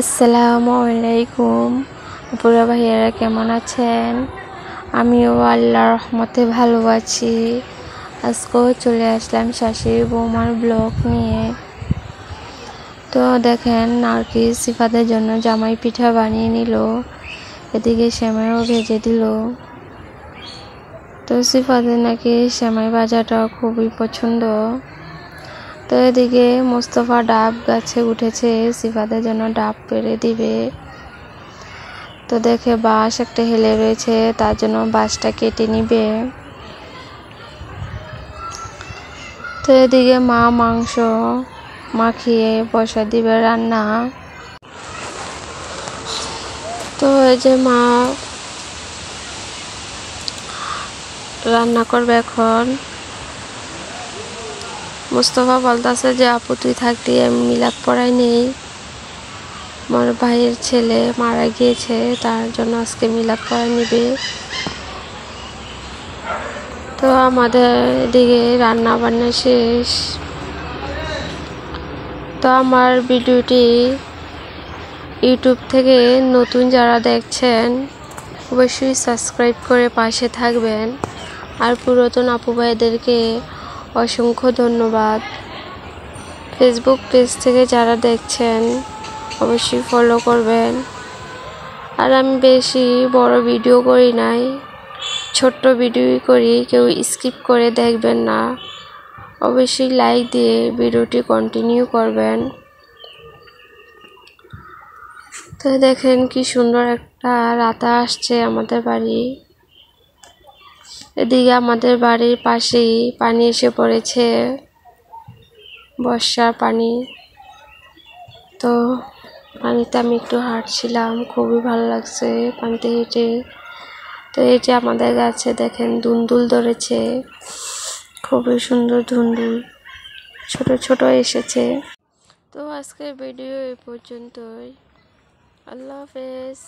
আসসালামু আলাইকুম। আপুরা ভাইয়ারা কেমন আছেন? আমিও আল্লাহর রহমতে ভালো আছি। আজকেও চলে আসলাম শাশুড়ি বৌমার ব্লগ নিয়ে। তো দেখেন নার্গিস সিফাতের জন্য জামাই পিঠা বানিয়ে নিল, এদিকে সেমাইও ভেজে দিল। তো সিফাতের নাকি সেমাই ভাজাটা খুবই পছন্দ। তো এদিকে মোস্তফা ডাব গাছে উঠেছে, সিফাতের জন্য ডাব পেড়ে দিবে। তো দেখে বাঁশ একটা হেলে রয়েছে, তার জন্য বাঁশটা কেটে নিবে। তো এদিকে মা মাংস মাখিয়ে বসা দিবে রান্না। তো এই যে মা রান্না করবে এখন। মোস্তফা বলতেছে যে আপু তুই থাকতি আমি মিলাদ পড়াই নেই, আমার ভাইয়ের ছেলে মারা গিয়েছে, তার জন্য আজকে মিলাদ পড়াই নিবে। তো আমাদের এদিকে রান্না বান্না শেষ। তো আমার ভিডিওটি ইউটিউব থেকে নতুন যারা দেখছেন অবশ্যই সাবস্ক্রাইব করে পাশে থাকবেন। আর পুরাতন আপু ভাইদেরকে অসংখ্য ধন্যবাদ। ফেসবুক পেজ থেকে যারা দেখছেন অবশ্যই ফলো করবেন। আর আমি বেশি বড় ভিডিও করি নাই, ছোট্ট ভিডিওই করি, কেউ স্কিপ করে দেখবেন না। অবশ্যই লাইক দিয়ে ভিডিওটি কন্টিনিউ করবেন। তো দেখেন কি সুন্দর একটা রাতা আসছে আমাদের বাড়ি। এদিকে আমাদের বাড়ির পাশেই পানি এসে পড়েছে, বর্ষার পানি। তো পানিতে আমি একটু হাঁটছিলাম, খুবই ভালো লাগছে পানিতে হেঁটে। তো এই যে আমাদের গাছে দেখেন ধুন্দুল ধরেছে, খুবই সুন্দর ধুন্দুল, ছোট ছোট এসেছে। তো আজকের ভিডিও এই পর্যন্তই। আল্লাহ হাফেজ।